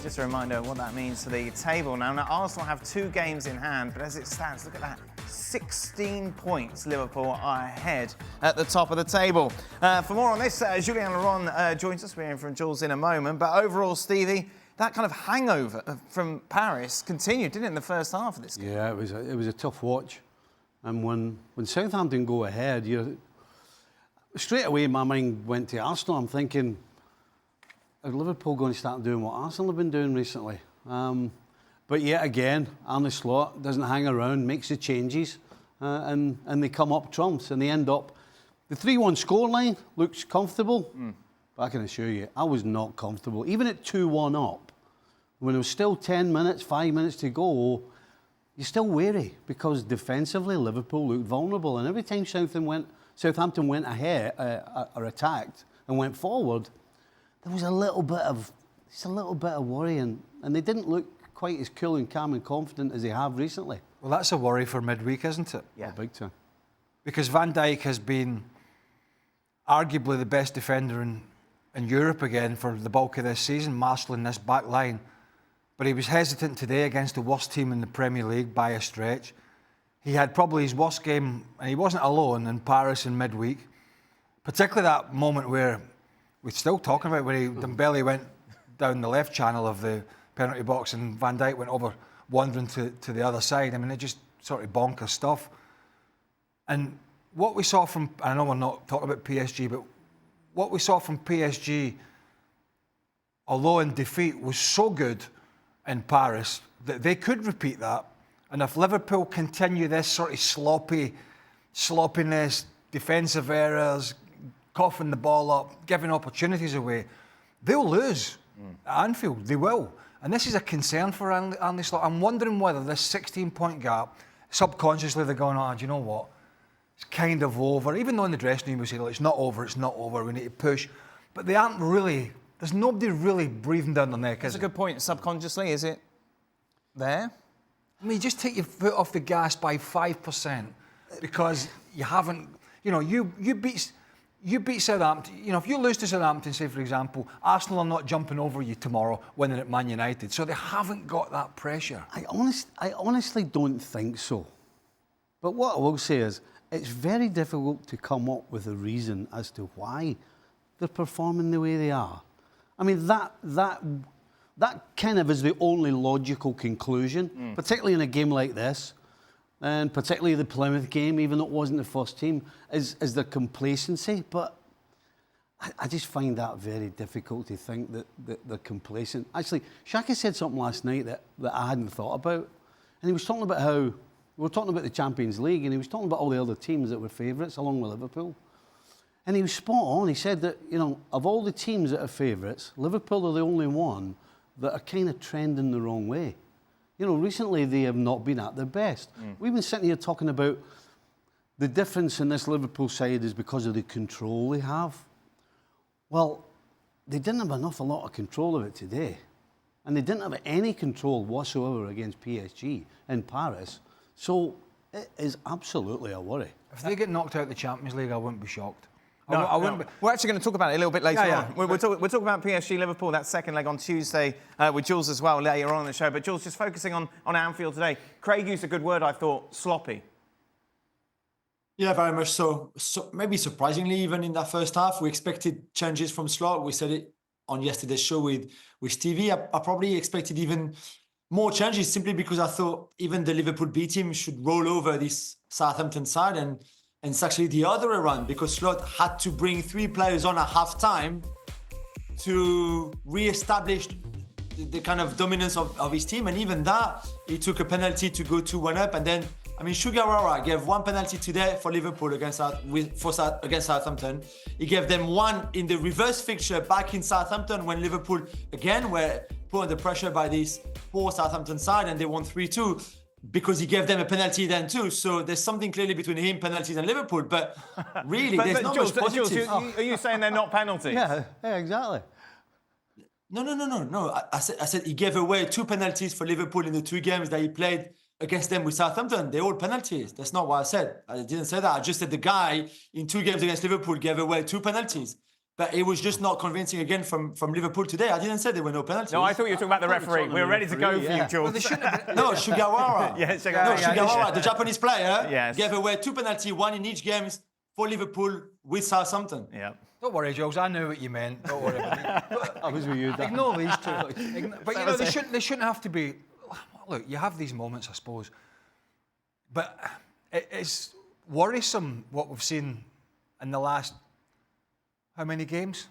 Just a reminder of what that means for the table now. Now, Arsenal have 2 games in hand, but as it stands, look at that. 16 points Liverpool are ahead at the top of the table. For more on this, Julien Laurens joins us. We're hearing from Jules in a moment. But overall, Stevie, that kind of hangover from Paris continued, didn't it, in the first half of this game? Yeah, it was a tough watch. And when Southampton go ahead, straight away my mind went to Arsenal. I'm thinking, are Liverpool going to start doing what Arsenal have been doing recently? But yet again, Arne Slot doesn't hang around, makes the changes, and they come up trumps, and they end up... The 3-1 scoreline looks comfortable, but I can assure you, I was not comfortable. Even at 2-1 up, when it was still 10 minutes, 5 minutes to go, you're still wary, because defensively, Liverpool looked vulnerable, and every time Southampton went ahead, or attacked, and went forward, there was a little bit of worry, and they didn't look quite as cool and calm and confident as they have recently. Well, that's a worry for midweek, isn't it? Yeah. Oh, big time. Because Van Dijk has been arguably the best defender in Europe again for the bulk of this season, marshalling this back line. But he was hesitant today against the worst team in the Premier League by a stretch. He had probably his worst game, and he wasn't alone, in Paris in midweek. Particularly that moment where we're still talking about where Dembele went down the left channel of the penalty box and Van Dijk went over wandering to the other side. I mean, it just sort of bonkers stuff. And what we saw from, I know we're not talking about PSG, but what we saw from PSG, although in defeat, was so good in Paris that they could repeat that. And if Liverpool continue this sort of sloppiness, defensive errors, coughing the ball up, giving opportunities away, they'll lose at Anfield. They will. And this is a concern for Arne Slot. I'm wondering whether this 16-point gap, subconsciously they're going, do you know what? It's kind of over. Even though in the dressing room we say, it's not over, we need to push. But they aren't really, there's nobody really breathing down their neck, That's a good point. Subconsciously, is it there? I mean, just take your foot off the gas by 5% because you haven't, you beat Southampton. If you lose to Southampton, say, for example, Arsenal are not jumping over you tomorrow winning at Man United. So they haven't got that pressure. I honestly don't think so. But what I will say is, it's very difficult to come up with a reason as to why they're performing the way they are. I mean, that kind of is the only logical conclusion, particularly in a game like this. And particularly the Plymouth game, even though it wasn't the first team, is their complacency. But I just find that very difficult to think that they're complacent. Actually, Shaka said something last night that I hadn't thought about. And he was talking about how, we were talking about the Champions League, and he was talking about all the other teams that were favourites, along with Liverpool. And he was spot on. He said that, of all the teams that are favourites, Liverpool are the only one that are kind of trending the wrong way. Recently they have not been at their best. We've been sitting here talking about the difference in this Liverpool side is because of the control they have. Well, they didn't have a lot of control of it today. And they didn't have any control whatsoever against PSG in Paris. So it is absolutely a worry. If they get knocked out of the Champions League, I wouldn't be shocked. I wouldn't be. We're actually going to talk about it a little bit later on. We'll talk about PSG Liverpool, that second leg on Tuesday with Jules as well later on in the show. But Jules, just focusing on Anfield today. Craig used a good word, I thought, sloppy. Yeah, very much so. Maybe surprisingly, even in that first half, we expected changes from Slot. We said it on yesterday's show with Stevie. I probably expected even more changes simply because I thought even the Liverpool B team should roll over this Southampton side, and it's actually the other way around because Slot had to bring 3 players on at half-time to re-establish the kind of dominance of his team. And even that, he took a penalty to go 2-1 up. And then, Sugawara gave 1 penalty today for Liverpool against Southampton. He gave them 1 in the reverse fixture back in Southampton when Liverpool, again, were put under pressure by this poor Southampton side and they won 3-2. Because he gave them a penalty then too. So there's something clearly between him, penalties, and Liverpool. But really, there's not much positive. Are you saying they're not penalties? Yeah, exactly. No. I said he gave away 2 penalties for Liverpool in the 2 games that he played against them with Southampton. They're all penalties. That's not what I said. I didn't say that. I just said the guy in 2 games against Liverpool gave away 2 penalties. But it was just not convincing again from Liverpool today. I didn't say there were no penalties. No, I thought you were talking about the referee. We were ready to go for you, Jules. Well, they shouldn't have been- No, Sugawara. Yeah, Sugawara. Sugawara, the Japanese player, Yes. gave away 2 penalties, 1 in each game for Liverpool with Southampton. Yeah. Don't worry, Jules. I knew what you meant. Don't worry about it. I was with you, Dan. Ignore these two. But you know, they shouldn't have to be. Look, you have these moments, I suppose. But it's worrisome what we've seen in the last how many games?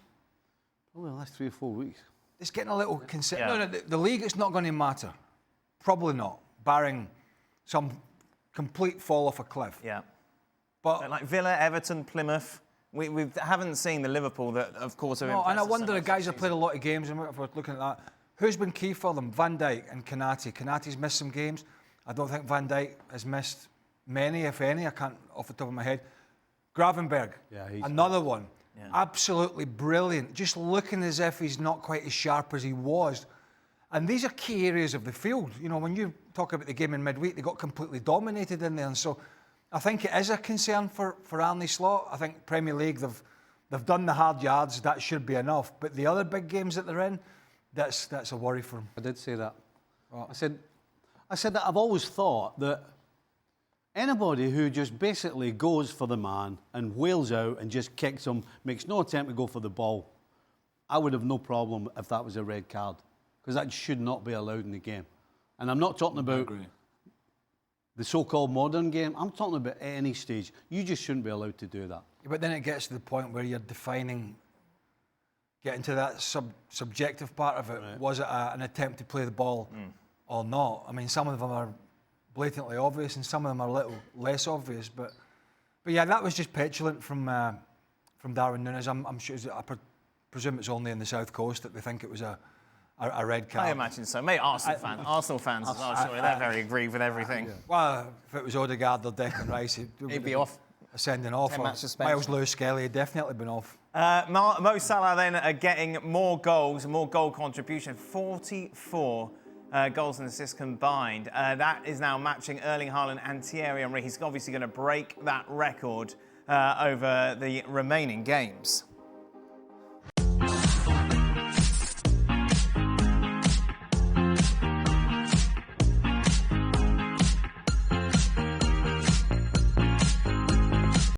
Probably the last 3 or 4 weeks. It's getting a little concerned. Yeah. No, the league, it's not going to matter. Probably not, barring some complete fall off a cliff. Yeah. But Like Villa, Everton, Plymouth. We haven't seen the Liverpool that, of course, have no, and I impressed us wonder so the much guys this have played a lot of games, and if we're looking at that, who's been key for them? Van Dijk and Konate. Konate's missed some games. I don't think Van Dijk has missed many, if any. I can't off the top of my head. Gravenberg, another one. Yeah. Absolutely brilliant. Just looking as if he's not quite as sharp as he was. And these are key areas of the field. You know, when you talk about the game in midweek, they got completely dominated in there. And so I think it is a concern for Arne Slot. I think Premier League, they've done the hard yards. That should be enough. But the other big games that they're in, that's a worry for them. I did say that. What? I said that I've always thought that anybody who just basically goes for the man and wails out and just kicks him, makes no attempt to go for the ball, I would have no problem if that was a red card, because that should not be allowed in the game. And I'm not talking about the so-called modern game. I'm talking about at any stage. You just shouldn't be allowed to do that. But then it gets to the point where you're defining, getting to that subjective part of it. Right. Was it an attempt to play the ball or not? I mean, some of them are blatantly obvious and some of them are a little less obvious. But yeah, that was just petulant from Darwin Núñez. I'm sure, I presume it's only in the South Coast that they think it was a red card. I imagine so. Maybe Arsenal fans as well, surely. They're very aggrieved with everything. Yeah. Well, if it was Odegaard or Declan Rice, He'd be off. Sending off. 10-match suspension. Miles Lewis-Skelly had definitely been off. Mo Salah then getting more goals, more goal contribution, 44 goals and assists combined. That is now matching Erling Haaland and Thierry Henry. He's obviously going to break that record over the remaining games.